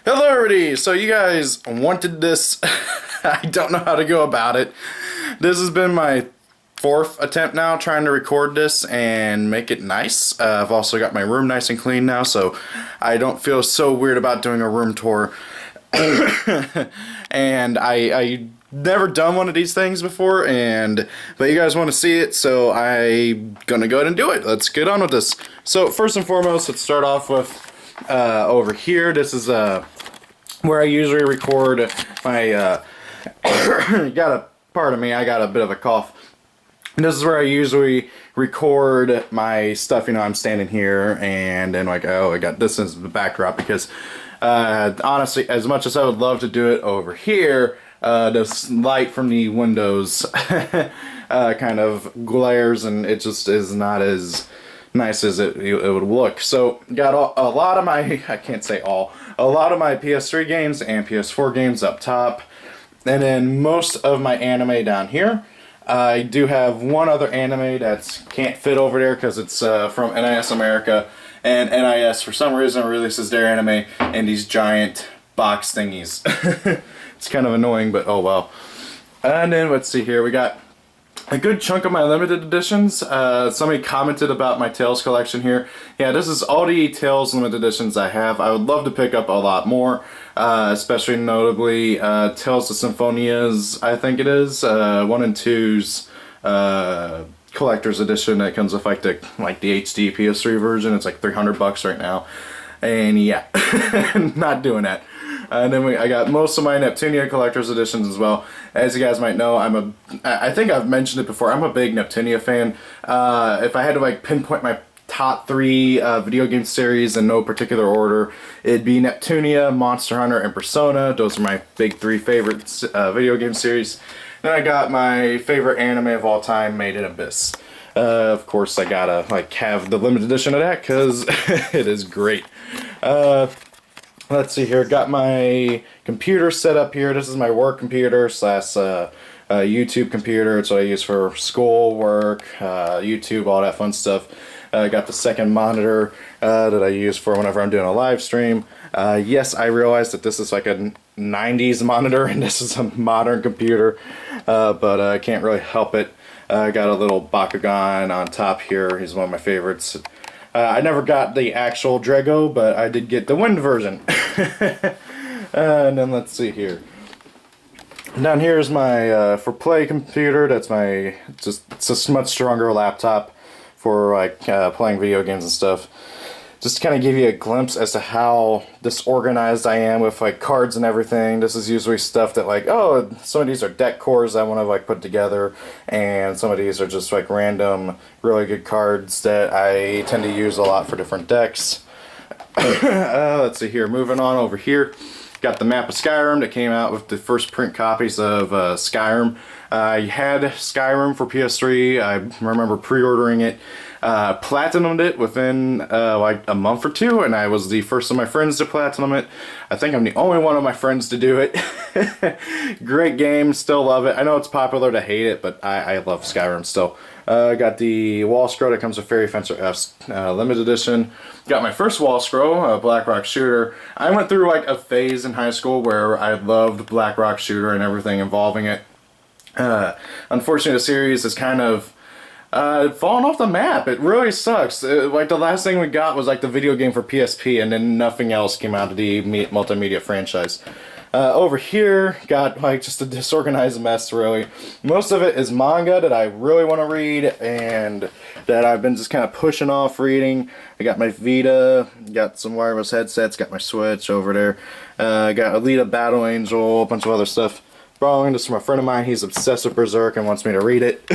Hello everybody! So you guys wanted this. I don't know how to go about it. This has been my fourth attempt now trying to record this and make it nice. I've also got my room nice and clean now, so I don't feel so weird about doing a room tour. And I never done one of these things before, but you guys want to see it, so I'm gonna go ahead and do it. Let's get on with this. So first and foremost, let's start off with over here. This is where I usually record my pardon me, I got a bit of a cough. This is where I usually record my stuff. You know, I'm standing here and then like, oh, I got this as the backdrop because honestly, as much as I would love to do it over here, this light from the windows kind of glares and it just is not as nice as it would look. So got a lot of my, I can't say all, a lot of my PS3 games and PS4 games up top, and then most of my anime down here. I do have one other anime that can't fit over there because it's from NIS America, and NIS for some reason releases their anime in these giant box thingies. It's kind of annoying, but oh well. And then let's see here, we got a good chunk of my limited editions. Somebody commented about my Tales collection here. Yeah, this is all the Tales limited editions I have. I would love to pick up a lot more, especially notably Tales of Symphonias, I think it is, 1 and 2's collector's edition that comes with like the HD PS3 version. It's like $300 right now, and yeah, not doing that. And then I got most of my Neptunia collector's editions as well. As you guys might know, I think I've mentioned it before, I'm a big Neptunia fan. If I had to like pinpoint my top 3 video game series in no particular order, it'd be Neptunia, Monster Hunter, and Persona. Those are my big 3 favorite video game series. Then I got my favorite anime of all time, Made in Abyss. Of course, I gotta like have the limited edition of that because it is great. Let's see here, got my computer set up here. This is my work computer slash YouTube computer. It's what I use for school, work, YouTube, all that fun stuff. Got the second monitor that I use for whenever I'm doing a live stream. Yes, I realize that this is like a 90s monitor and this is a modern computer, but I can't really help it. I got a little Bakugan on top here. He's one of my favorites. I never got the actual Drago, but I did get the Wind version. And then let's see here. Down here is my for play computer. That's my it's a much stronger laptop for like playing video games and stuff. Just to kind of give you a glimpse as to how disorganized I am with like cards and everything. This is usually stuff that like, oh, some of these are deck cores I want to like put together, and some of these are just like random really good cards that I tend to use a lot for different decks. Let's see here, moving on over here. Got the map of Skyrim that came out with the first print copies of Skyrim. I had Skyrim for PS3. I remember pre-ordering it. Platinumed it within like a month or 2, and I was the first of my friends to platinum it. I think I'm the only one of my friends to do it. Great game, still love it. I know it's popular to hate it, but I love Skyrim still. Got the wall scroll that comes with Fairy Fencer F's limited edition. Got my first wall scroll, Black Rock Shooter. I went through like a phase in high school where I loved Black Rock Shooter and everything involving it. Unfortunately, the series is kind of falling off the map. It really sucks. Like the last thing we got was like the video game for PSP, and then nothing else came out of the multimedia franchise. Over here, got like just a disorganized mess really. Most of it is manga that I really want to read and that I've been just kind of pushing off reading. I got my Vita, got some wireless headsets, got my Switch over there. Got Alita Battle Angel, a bunch of other stuff. Borrowing this from a friend of mine. He's obsessed with Berserk and wants me to read it.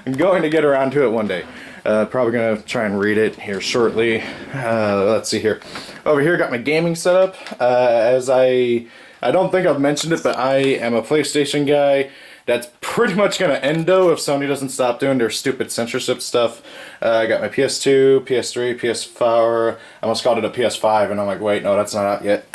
I'm going to get around to it one day. Probably going to try and read it here shortly. Let's see here. Over here, got my gaming setup. As I don't think I've mentioned it, but I am a PlayStation guy. That's pretty much going to end though if Sony doesn't stop doing their stupid censorship stuff. I got my PS2, PS3, PS4. I almost called it a PS5, and I'm like, wait, no, that's not out yet.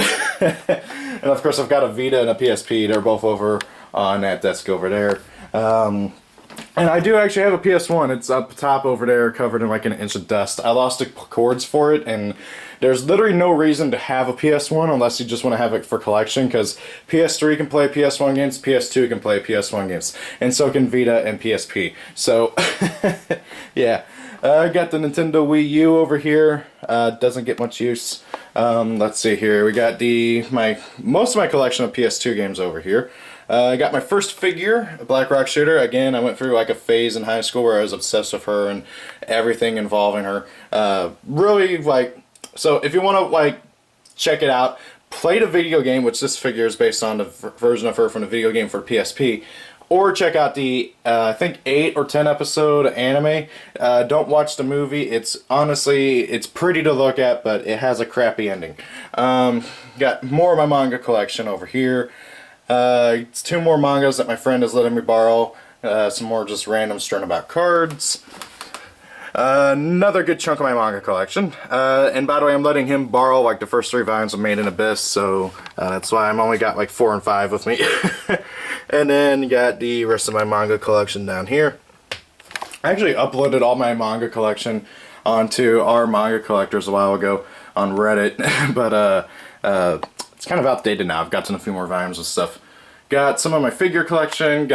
And of course, I've got a Vita and a PSP. They're both over on that desk over there. And I do actually have a PS1. It's up top over there, covered in like an inch of dust. I lost the cords for it, and There's literally no reason to have a PS1 unless you just want to have it for collection, because PS3 can play PS1 games, PS2 can play PS1 games, and so can Vita and PSP. So, yeah. I got the Nintendo Wii U over here. Doesn't get much use. Let's see here. We got most of my collection of PS2 games over here. I got my first figure, a Black Rock Shooter. Again, I went through like a phase in high school where I was obsessed with her and everything involving her. Really, like, so if you want to like check it out, play the video game, which this figure is based on the version of her from the video game for PSP. Or check out the, I think 8 or 10 episode anime. Don't watch the movie. It's honestly, it's pretty to look at, but it has a crappy ending. Got more of my manga collection over here. It's 2 more mangas that my friend is letting me borrow. Some more just random About cards. Another good chunk of my manga collection. And by the way, I'm letting him borrow like the first 3 volumes of Made in Abyss, so that's why I'm only got like 4 and 5 with me. And then you got the rest of my manga collection down here. I actually uploaded all my manga collection onto our manga collectors a while ago on Reddit, but it's kind of outdated now. I've gotten a few more volumes and stuff. Got some of my figure collection.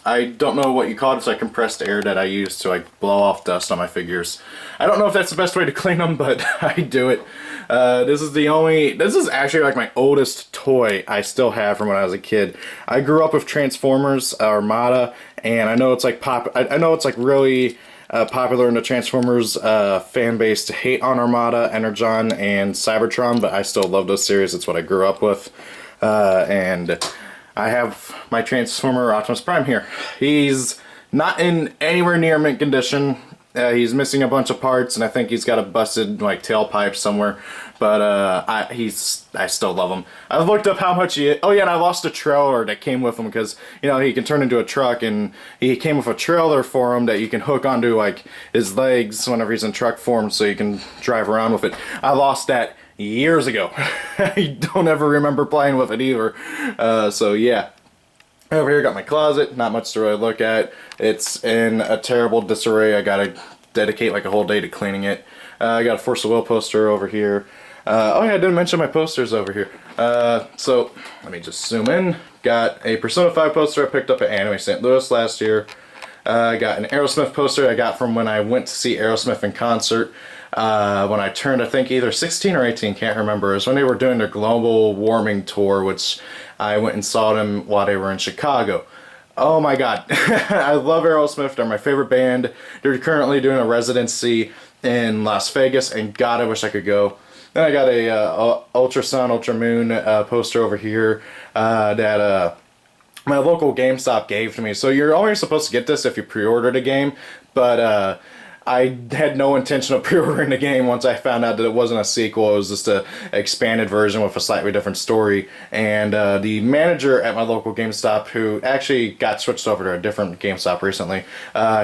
I don't know what you call it. It's like compressed air that I use to like blow off dust on my figures. I don't know if that's the best way to clean them, but I do it. This is actually like my oldest toy I still have from when I was a kid. I grew up with Transformers, Armada, and I know it's like I know it's like really popular in the Transformers fan base to hate on Armada, Energon, and Cybertron, but I still love those series. It's what I grew up with, and I have my Transformer Optimus Prime here. He's not in anywhere near mint condition. He's missing a bunch of parts, and I think he's got a busted like tailpipe somewhere. But I still love him. I've looked up how much he. Oh yeah, and I lost a trailer that came with him because you know he can turn into a truck, and he came with a trailer for him that you can hook onto like his legs whenever he's in truck form, so you can drive around with it. I lost that years ago. I don't ever remember playing with it either. So yeah. Over here got my closet, not much to really look at. It's in a terrible disarray. I gotta dedicate like a whole day to cleaning it. I got a Force of Will poster over here. Oh yeah, I didn't mention my posters over here. So let me just zoom in. Got a Persona 5 poster I picked up at Anime St. Louis last year. I got an Aerosmith poster I got from when I went to see Aerosmith in concert. When I turned, I think either 16 or 18, can't remember. It was when they were doing their global warming tour, which I went and saw them while they were in Chicago. Oh my god. I love Aerosmith. They're my favorite band. They're currently doing a residency in Las Vegas, and god, I wish I could go. Then I got a Ultra Sun, Ultra Moon poster over here that my local GameStop gave to me. So you're only supposed to get this if you pre-ordered a game, but I had no intention of pre-ordering the game once I found out that it wasn't a sequel. It was just an expanded version with a slightly different story. And the manager at my local GameStop, who actually got switched over to a different GameStop recently,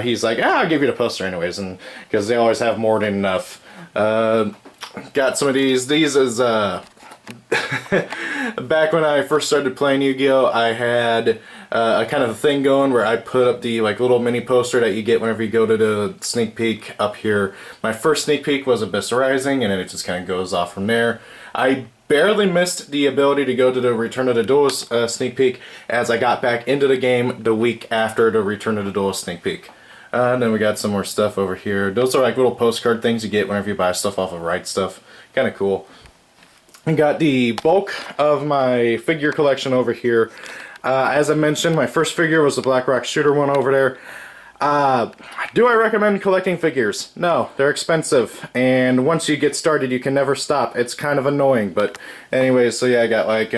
he's like, I'll give you the poster anyways, and because they always have more than enough. Got some of these. These is back when I first started playing Yu-Gi-Oh! I had a kind of a thing going where I put up the like little mini poster that you get whenever you go to the sneak peek up here. My first sneak peek was Abyss Rising, and then it just kind of goes off from there. I barely missed the ability to go to the Return of the Duelist sneak peek, as I got back into the game the week after the Return of the Duelist sneak peek. And then we got some more stuff over here. Those are like little postcard things you get whenever you buy stuff off of Right Stuff. Kind of cool. I got the bulk of my figure collection over here. As I mentioned, my first figure was the Black Rock Shooter one over there. Do I recommend collecting figures? No, they're expensive, and once you get started you can never stop. It's kind of annoying, but anyways, so yeah, I got like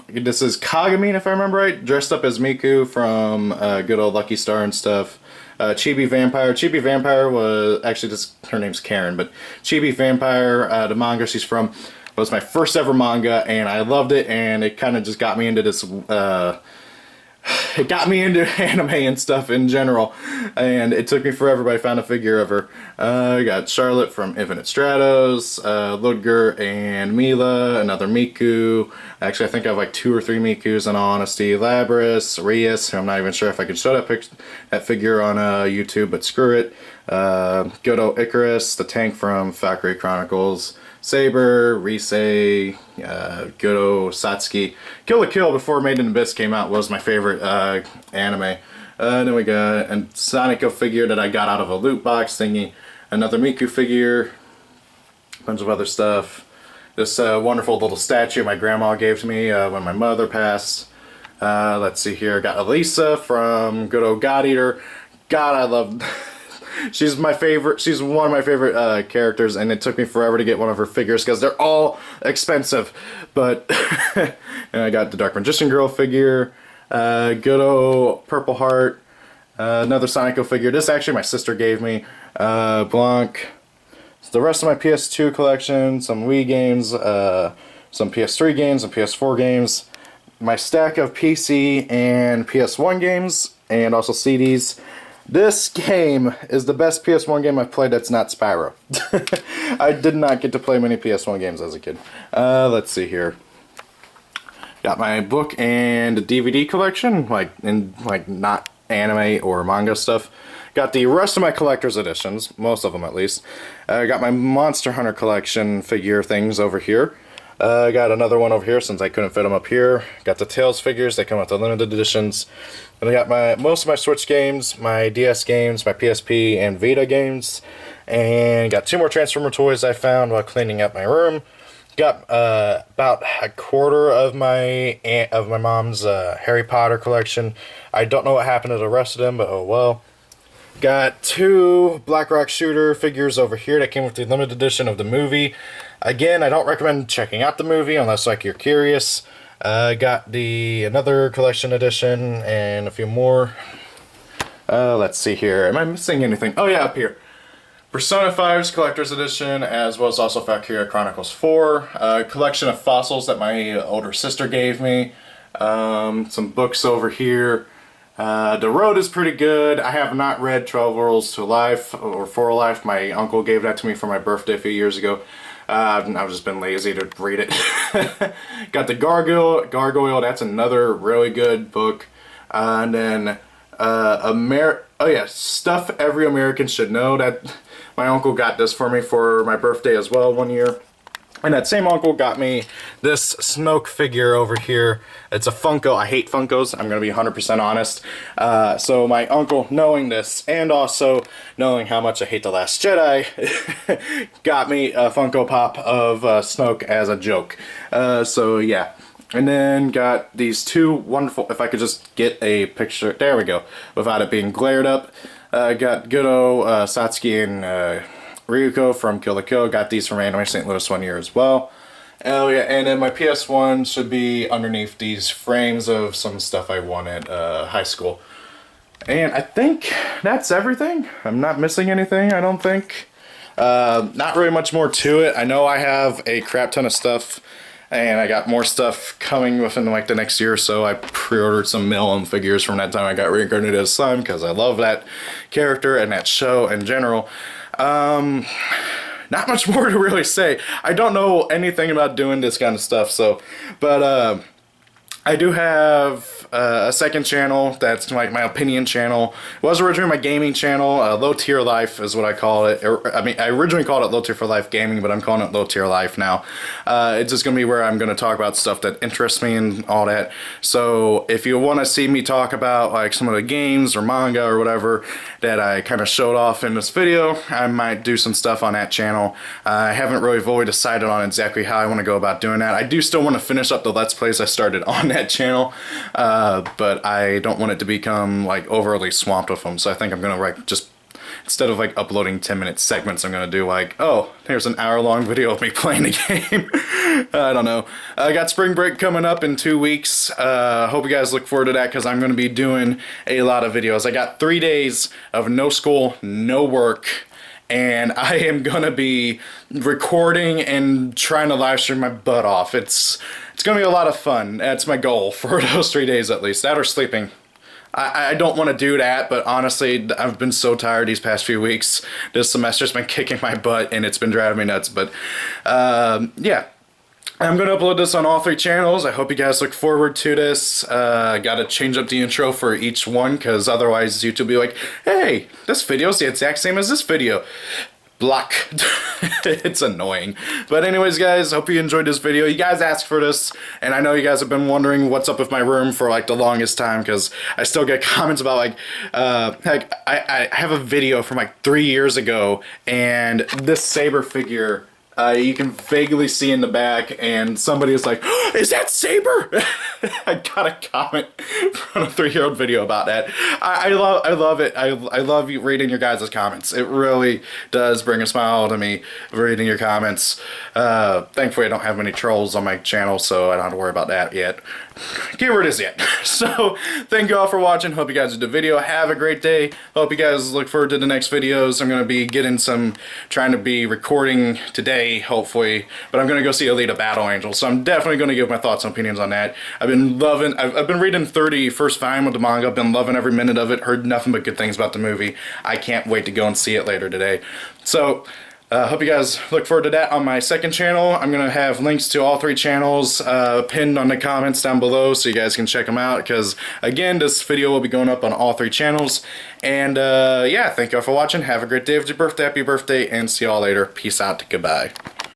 this is YgoAmino, if I remember right, dressed up as Miku from good old Lucky Star and stuff. Chibi Vampire. Chibi Vampire was actually just, her name's Karen, but Chibi Vampire, the manga she's from, was my first ever manga, and I loved it, and it kind of just got me into this it got me into anime and stuff in general, and it took me forever, but I found a figure of her. I got Charlotte from Infinite Stratos, Ludger and Mila, another Miku. Actually, I think I have like 2 or 3 Mikus in all honesty. Labris, Rias, who I'm not even sure if I can show that figure on YouTube, but screw it. Godo Icarus, the tank from Valkyrie Chronicles. Saber, Rise, Godo, Satsuki. Kill la Kill before Made in Abyss came out was my favorite anime. Then we got a Sonico figure that I got out of a loot box thingy. Another Miku figure. A bunch of other stuff. This wonderful little statue my grandma gave to me when my mother passed. Let's see here. Got Elisa from Godo God Eater. God, I love... She's my favorite. She's one of my favorite characters, and it took me forever to get one of her figures because they're all expensive. But and I got the Dark Magician Girl figure, Godo Purple Heart, another Sonico figure. This actually my sister gave me. Blanc. The rest of my PS2 collection, some Wii games, some PS3 games, and PS4 games. My stack of PC and PS1 games, and also CDs. This game is the best PS1 game I've played that's not Spyro. I did not get to play many PS1 games as a kid. Let's see here. Got my book and DVD collection, like not anime or manga stuff. Got the rest of my collector's editions, most of them at least. Got my Monster Hunter collection figure things over here. Got another one over here since I couldn't fit them up here. Got the Tails figures, they come with the limited editions. And I got most of my Switch games, my DS games, my PSP and Vita games. And got 2 more Transformer toys I found while cleaning up my room. Got about a quarter of my mom's Harry Potter collection. I don't know what happened to the rest of them, but oh well. Got 2 Black Rock Shooter figures over here that came with the limited edition of the movie. Again, I don't recommend checking out the movie unless like you're curious. Got another collection edition and a few more. Let's see here. Am I missing anything? Oh yeah, up here. Persona 5's Collector's Edition, as well as also Valkyria Chronicles 4. A collection of fossils that my older sister gave me. Some books over here. The Road is pretty good. I have not read 12 Rules to Life or For Life. My uncle gave that to me for my birthday a few years ago. I've just been lazy to read it. Got the Gargoyle. That's another really good book. And then Stuff Every American Should Know. That my uncle got this for me for my birthday as well one year. And that same uncle got me this Smoke figure over here. It's a Funko. I hate Funkos. I'm going to be 100% honest. So my uncle, knowing this, and also knowing how much I hate The Last Jedi, got me a Funko Pop of Snoke as a joke. So yeah. And then got these 2 wonderful, if I could just get a picture, there we go, without it being glared up. Got Godo, Satsuki, and Ryuko from Kill la Kill. Got these from Anime St. Louis one year as well. Oh yeah, and then my PS1 should be underneath these frames of some stuff I won at high school. And I think that's everything. I'm not missing anything, I don't think. Not really much more to it. I know I have a crap ton of stuff, and I got more stuff coming within like the next year or so. I pre-ordered some Mill figures from that time I got reincarnated as Slime because I love that character and that show in general. Not much more to really say. I don't know anything about doing this kind of stuff, so, but, I do have a second channel that's like my opinion channel. It was originally my gaming channel. Low Tier Life is what I call it. I mean, I originally called it Low Tier for Life Gaming, but I'm calling it Low Tier Life now. It's just going to be where I'm going to talk about stuff that interests me and all that. So if you want to see me talk about like some of the games or manga or whatever that I kind of showed off in this video, I might do some stuff on that channel. I haven't really fully decided on exactly how I want to go about doing that. I do still want to finish up the Let's Plays I started on that channel, but I don't want it to become like overly swamped with them, so I think I'm gonna like just, instead of like uploading 10-minute segments, I'm gonna do like, oh, here's an hour-long video of me playing a game. I don't know. I got spring break coming up in 2 weeks. Hope you guys look forward to that because I'm gonna be doing a lot of videos. I got 3 days of no school, no work, and I am gonna be recording and trying to live stream my butt off. It's it's gonna be a lot of fun. That's my goal for those 3 days at least. That or sleeping. I don't want to do that, but honestly, I've been so tired these past few weeks. This semester's been kicking my butt, and it's been driving me nuts. But yeah, I'm going to upload this on all 3 channels. I hope you guys look forward to this. Got to change up the intro for each one, because otherwise YouTube will be like, hey, this video's the exact same as this video. Block. It's annoying. But anyways, guys, hope you enjoyed this video. You guys asked for this, and I know you guys have been wondering what's up with my room for like the longest time, because I still get comments about like I have a video from like 3 years ago, and this Saber figure you can vaguely see in the back, and somebody is like, oh, is that Saber? I got a comment from a 3-year-old video about that. I love it. I love reading your guys' comments. It really does bring a smile to me reading your comments. Thankfully I don't have many trolls on my channel, so I don't have to worry about that yet. Keyword is yet. So thank you all for watching. Hope you guys enjoyed the video. Have a great day. Hope you guys look forward to the next videos. I'm gonna be trying to be recording today, hopefully, but I'm gonna go see Alita Battle Angel, so I'm definitely gonna give my thoughts and opinions on that. I've been reading 30 first volume of the manga. I've been loving every minute of it. Heard nothing but good things about the movie. I can't wait to go and see it later today. So hope you guys look forward to that on my second channel. I'm going to have links to all 3 channels pinned on the comments down below, so you guys can check them out, because again, this video will be going up on all 3 channels. And yeah, thank you all for watching. Have a great day of your birthday, happy birthday, and see y'all later. Peace out, goodbye.